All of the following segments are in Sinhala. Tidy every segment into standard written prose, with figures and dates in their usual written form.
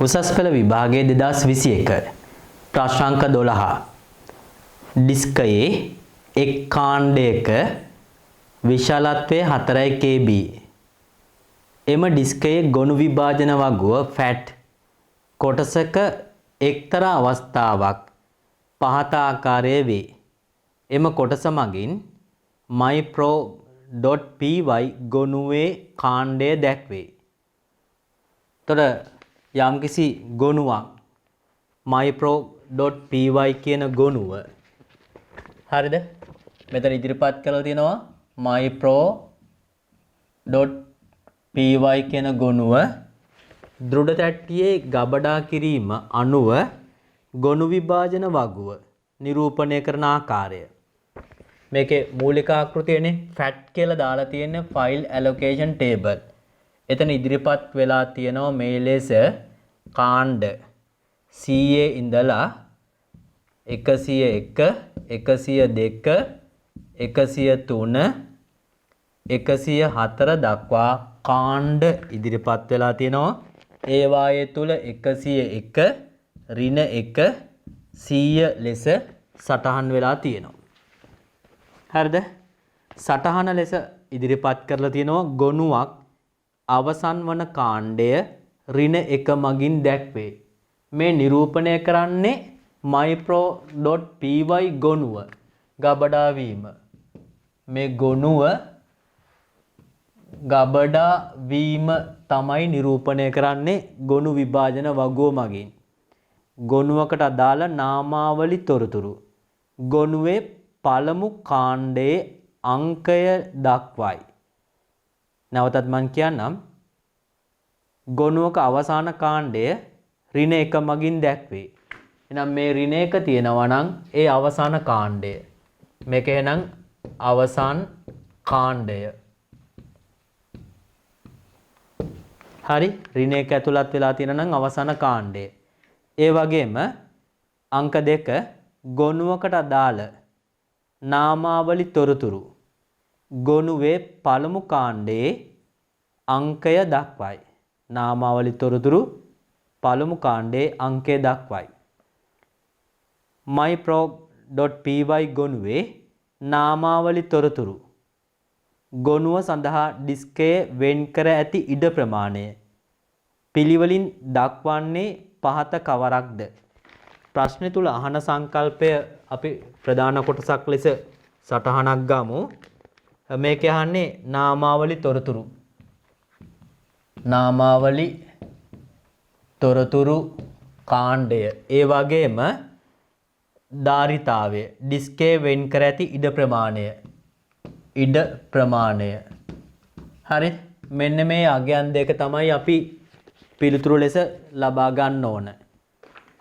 උසස් පෙළ විභාගයේ 2021 ප්‍රශ්නාංක 12 ඩිස්කයේ එක් කාණ්ඩයක විශාලත්වය 4 kb එම ඩිස්කයේ ගොනු විභාජන වගුව ෆැට් කොටසක එක්තරා අවස්ථාවක් පහත ආකාරයේ වේ. එම කොටස මගින් mypro.py ගොනුවේ කාණ්ඩය දැක්වේ. තොර යම්කිසි ගොනුවක් mypro.py කියන ගොනුව හරිද? මෙතන ඉදිරිපත් කරලා තියෙනවා mypro.py කියන ගොනුව දෘಢ තැට්ටියේ ගබඩා කිරීම අනුව ගොනු විභාජන වගුව නිරූපණය කරන ආකාරය. මේකේ මූලික ආකෘතියනේ ෆැට් කියලා දාලා තියෙන ෆයිල් ඇලොකේෂන් ටේබල්. එතන ඉදිරිපත් වෙලා තියෙනවා මේ ලෙස කාණ්ඩ 100 ඉඳලා 101 102 103 104 දක්වා කාණ්ඩ ඉදිරිපත් වෙලා තියෙනවා. ඒ වායේ තුල 101 ඍණ 1 100 ලෙස සටහන් වෙලා තියෙනවා. හරිද? සටහන ලෙස ඉදිරිපත් කරලා තියෙනවා ගොනුවක් අවසන් වන කාණ්ඩය ඍණ 1 මගින් දැක්වේ. මේ නිරූපණය කරන්නේ mypro.py ගොනුව ගබඩා වීම. මේ ගොනුව ගබඩා වීම තමයි නිරූපණය කරන්නේ ගොනු විභාජන වගුව මගින්. ගොනුවකට අදාළ නාමාවලි තොරතුරු ගොනුවේ පළමු කාණ්ඩයේ අංකය දක්වයි. නැවතත් මම කියන්නම් ගොනුවක අවසාන කාණ්ඩය ඍණ 1 මගින් දැක්වේ. එහෙනම් මේ ඍණ 1 තියෙනවා නම් ඒ අවසාන කාණ්ඩය. මේක එහෙනම් අවසාන කාණ්ඩය. හරි ඍණ 1 ඇතුළත් වෙලා තියෙන නම් අවසාන කාණ්ඩය. ඒ වගේම අංක 2 ගොනුවකට අදාළ නාමාවලි තොරතුරු ගොනුවේ පළමු කාණ්ඩයේ අංකය දක්වයි. නාමාවලි තොරතුරු පළමු කාණ්ඩයේ අංකය දක්වයි. mypro.py ගොනුවේ නාමාවලි තොරතුරු ගොනුව සඳහා ඩිස්කයේ වෙන් කර ඇති ඉඩ ප්‍රමාණය පිළිවෙලින් දක්වන්නේ පහත කවරක්ද? ප්‍රශ්නේ තුල අහන සංකල්පය අපි ප්‍රධාන කොටසක් ලෙස සටහනක් ගමු. මේක අහන්නේ නාමාවලි තොරතුරු. නාමාවලි තොරතුරු කාණ්ඩය. ඒ වගේම ධාරිතාවය ඩිස්කේ වෙන් කර ඇති ඉඩ ප්‍රමාණය. ඉඩ ප්‍රමාණය. හරි. මෙන්න මේ අගයන් දෙක තමයි අපි පිළිතුරු ලෙස ලබා ගන්න ඕන.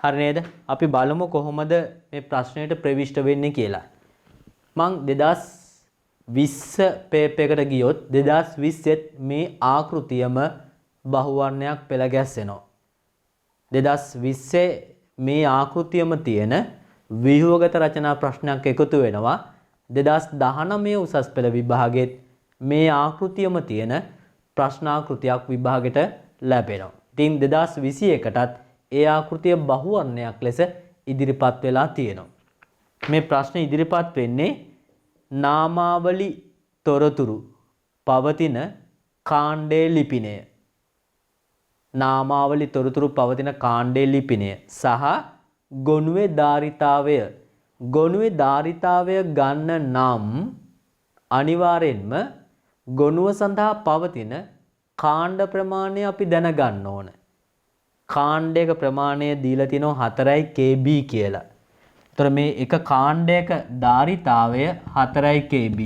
හරි නේද? අපි බලමු කොහොමද මේ ප්‍රශ්නයට ප්‍රවිෂ්ඨ වෙන්නේ කියලා. මං 2020 පේපර් එකට ගියොත් 2020ත් මේ ආකෘතියම බහුවර්ණයක් පෙළ ගැස්සෙනවා. 2020 මේ ආකෘතියම තියෙන ව්‍යුහගත රචනා ප්‍රශ්නයක් එකතු වෙනවා. 2019 උසස් පෙළ විභාගෙත් මේ ආකෘතියම තියෙන ප්‍රශ්නාකෘතියක් විභාගෙට ලැබෙනවා. ඉතින් 2021ටත් ඒ ආකෘතිය බහුවර්ණයක් ලෙස ඉදිරිපත් වෙලා තියෙනවා. මේ ප්‍රශ්නේ ඉදිරිපත් වෙන්නේ නාමාවලි තොරතුරු පවතින කාණ්ඩයේ ලිපිනය. නාමාවලි තොරතුරු පවතින කාණ්ඩයේ ලිපිනය සහ ගොනුවේ ධාරිතාවය. ගොනුවේ ධාරිතාවය ගන්න නම් අනිවාර්යෙන්ම ගොනුව සඳහා පවතින කාණ්ඩ ප්‍රමාණය අපි දැනගන්න ඕන. කාණ්ඩයක ප්‍රමාණය දීලා තිනවා 4 kb කියලා. ඒතර මේ එක කාණ්ඩයක ධාරිතාවය 4 kb.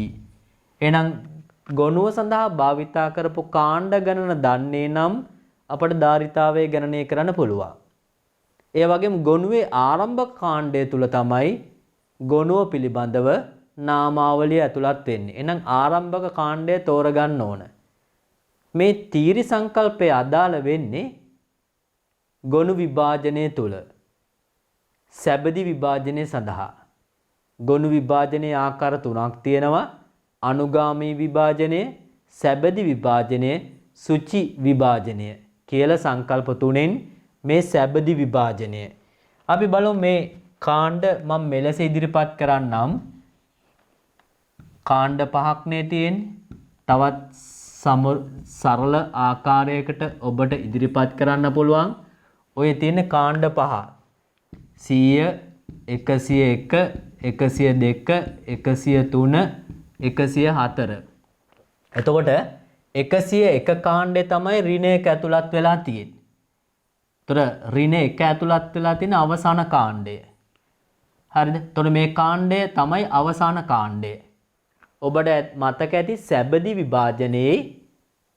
එහෙනම් ගොනුව සඳහා භාවිතා කරපු කාණ්ඩ ගණන දන්නේ නම් අපට ධාරිතාවය ගණනය කරන්න පුළුවන්. ඒ වගේම ගොනුවේ ආරම්භක කාණ්ඩය තුල තමයි ගොනුව පිළිබඳව නාමාවලිය ඇතුළත් වෙන්නේ. එහෙනම් ආරම්භක කාණ්ඩය තෝරගන්න ඕන. මේ තීරි සංකල්පය අදාළ වෙන්නේ ගොනු විභාජනය තුල සැබදි විභාජනය සඳහා. ගොනු විභාජනයේ ආකාර තුනක් තියෙනවා. අනුගාමී විභාජනය, සැබදි විභාජනය, සුචි විභාජනය කියලා සංකල්ප තුනෙන් මේ සැබදි විභාජනය. අපි බලමු මේ කාණ්ඩ මම මෙලෙස ඉදිරිපත් කරන්නම්. කාණ්ඩ පහක්නේ තියෙන්නේ. තවත් සරල ආකාරයකට ඔබට ඉදිරිපත් කරන්න පුළුවන්. ඔය තියෙන කාණ්ඩ පහ 100 101 102 103 104. එතකොට 101 කාණ්ඩේ තමයි ඍණ 1 ඇතුළත් වෙලා තියෙන්නේ. ඒතර ඍණ 1 ඇතුළත් වෙලා තියෙන අවසාන කාණ්ඩය. හරිද? එතකොට මේ කාණ්ඩය තමයි අවසාන කාණ්ඩය. ඔබට මතක ඇති සැබදි විභාජනයේ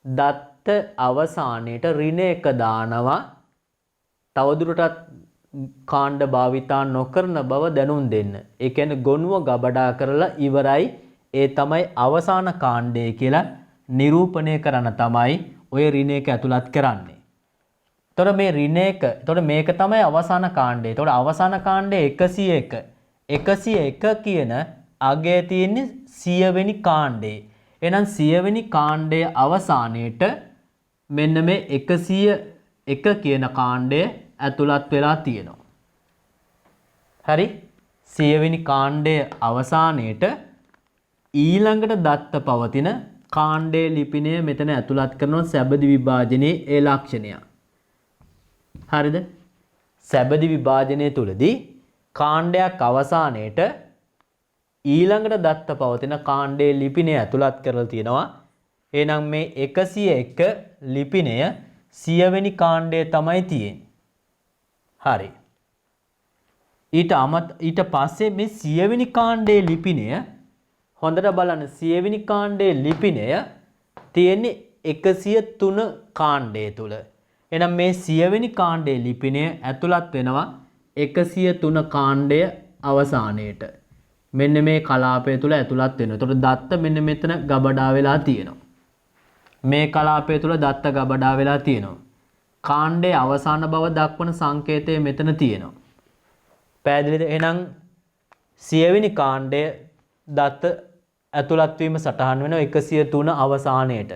දත්ත අවසානයේට ඍණ 1 දානවා. තවදුරටත් කාණ්ඩ භාවිතා නොකරන බව දැනුම් දෙන්න. ඒ කියන්නේ ගොනුව ගබඩා කරලා ඉවරයි. ඒ තමයි අවසාන කාණ්ඩය කියලා නිරූපණය කරන තමයි ඔය ඍණ 1 ඇතුළත් කරන්නේ. එතකොට මේ ඍණ 1, එතකොට මේක තමයි අවසාන කාණ්ඩය. එතකොට අවසාන කාණ්ඩය 101. 101 කියන අගය තියෙන්නේ 100 වෙනි කාණ්ඩේ. එහෙනම් 100 වෙනි කාණ්ඩයේ අවසානයේට මෙන්න මේ 101 කියන කාණ්ඩය ඇතුළත් වෙලා තියෙනවා. හරි? 100 වෙනි කාණ්ඩයේ අවසානයේට ඊළඟට දත්ත පවතින කාණ්ඩයේ ලිපිනය මෙතන ඇතුළත් කරන සැබදි විභාජනයේ ඒ ලක්ෂණය. හරිද? සැබදි විභාජනයේ තුලදී කාණ්ඩයක් අවසානයේට ඊළඟට දත්ත පවතින කාණ්ඩයේ ලිපිනය ඇතුළත් කරලා තියෙනවා. එහෙනම් මේ 101 ලිපිනය 100 වෙනි කාණ්ඩයේ තමයි තියෙන්නේ. හරි. ඊට පස්සේ මේ 100 වෙනි කාණ්ඩයේ ලිපිනය හොඳට බලන්න 100 වෙනි කාණ්ඩයේ ලිපිනය තියෙන්නේ 103 කාණ්ඩය තුල. එහෙනම් මේ 100 වෙනි කාණ්ඩයේ ලිපිනය ඇතුළත් වෙනවා 103 කාණ්ඩය අවසානයේට. මෙන්න මේ කලාපය තුල ඇතුළත් වෙනවා. එතකොට දත්ත මෙන්න මෙතන ගබඩා වෙලා තියෙනවා. මේ කලාපය තුල දත්ත ගබඩා වෙලා තියෙනවා. කාණ්ඩයේ අවසාන බව දක්වන සංකේතය මෙතන තියෙනවා. පැහැදිලිද? එහෙනම් 100 වෙනි කාණ්ඩයේ දත්ත ඇතුළත් වීම සටහන් වෙනවා 103 අවසානයේට.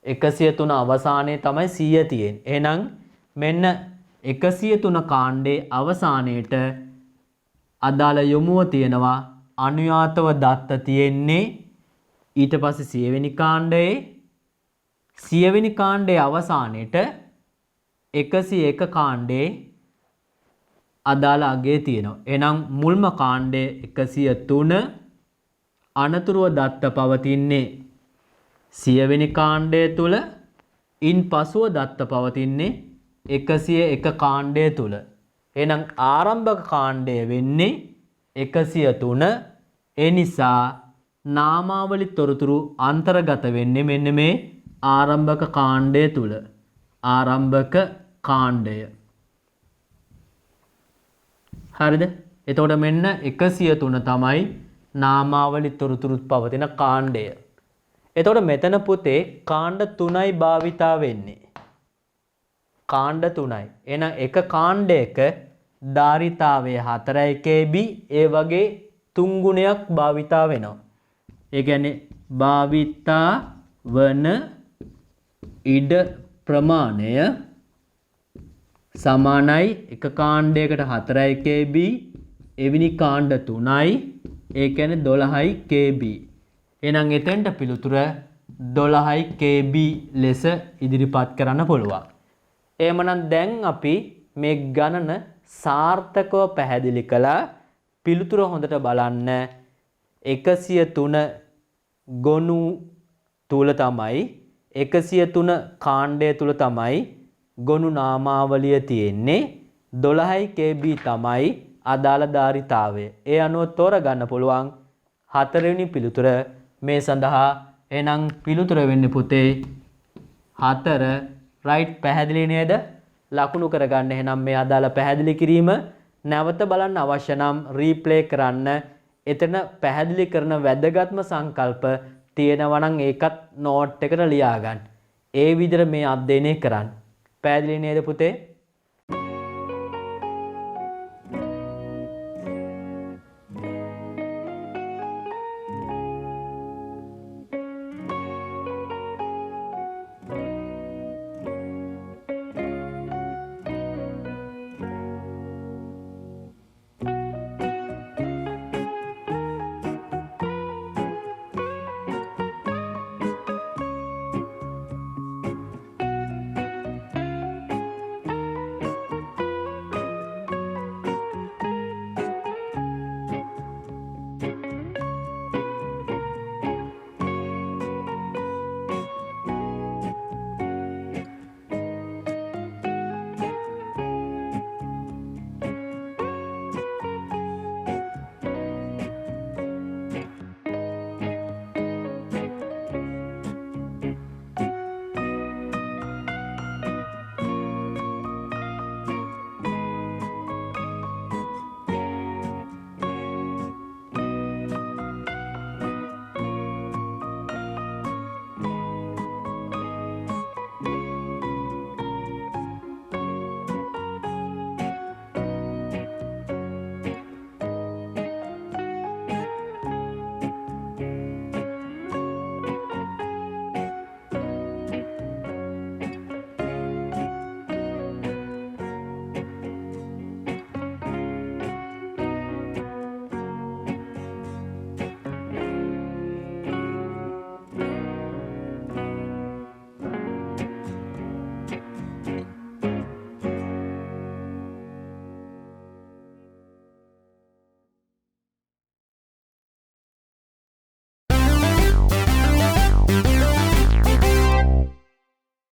103 අවසානයේ තමයි 100 තියෙන්නේ. එහෙනම් මෙන්න 103 කාණ්ඩයේ අවසානයේට අදාළ යොමුව තියෙනවා අනුයාතව දත්ත තියෙන්නේ. ඊට පස්සේ 100 වෙනි කාණ්ඩයේ 100 වෙනි කාණ්ඩයේ අවසානයේට 101 කාණ්ඩයේ අදාළ අගය තියෙනවා. එහෙනම් මුල්ම කාණ්ඩයේ 103 අනතුරුව දත්ත පවතින්නේ 100 වෙනි කාණ්ඩය තුල. ඉන් පසුව දත්ත පවතින්නේ 101 කාණ්ඩය තුල. එහෙනම් ආරම්භක කාණ්ඩය වෙන්නේ 103. ඒ නිසා නාමාවලි තොරතුරු අන්තර්ගත වෙන්නේ මෙන්න මේ ආරම්භක කාණ්ඩය තුල. ආරම්භක කාණ්ඩය. හරිද? එතකොට මෙන්න 103 තමයි නාමාවලි තොරතුරුත් පවතින කාණ්ඩය. එතකොට මෙතන පුතේ කාණ්ඩ 3යි භාවිතා වෙන්නේ. කාණ්ඩ 3යි. එහෙනම් එක කාණ්ඩයක ධාරිතාවය 4 kb ඒ වගේ 3 ගුණයක් භාවිතා වෙනවා. ඒ කියන්නේ භාවිතා වන ඉඩ ප්‍රමාණය සමානයි එක කාණ්ඩයකට 4 kb එවැනි කාණ්ඩ 3යි ඒ කියන්නේ 12 kb. එහෙනම් එතෙන්ට පිළිතුර 12 kb ලෙස ඉදිරිපත් කරන්න පුළුවන්. එහෙමනම් දැන් අපි මේ ගණන සාර්ථකව පැහැදිලි කළා. පිළිතුර හොඳට බලන්න. 103 ගොනු තුල තමයි 103 කාණ්ඩය තුල තමයි ගොනු නාමාවලිය තියෙන්නේ. 12 kb තමයි අදාළ ධාරිතාවය. ඒ අනුව තෝරගන්න පුළුවන් 4 වෙනි පිළිතුර මේ සඳහා. එහෙනම් පිළිතුර වෙන්නේ පුතේ 4. රයිට්. පැහැදිලි නේද? ලකුණු කරගන්න. එහෙනම් මේ අදාළ පැහැදිලි කිරීම නැවත බලන්න අවශ්‍ය නම් රීප්ලේ කරන්න. එතන පැහැදිලි කරන වැදගත්ම සංකල්ප තියෙනවා නම් ඒකත් නෝට් එකට ලියා ගන්න. ඒ විදිහට මේ අධ්‍යයනය කරන්න. පැහැදිලි නේද පුතේ?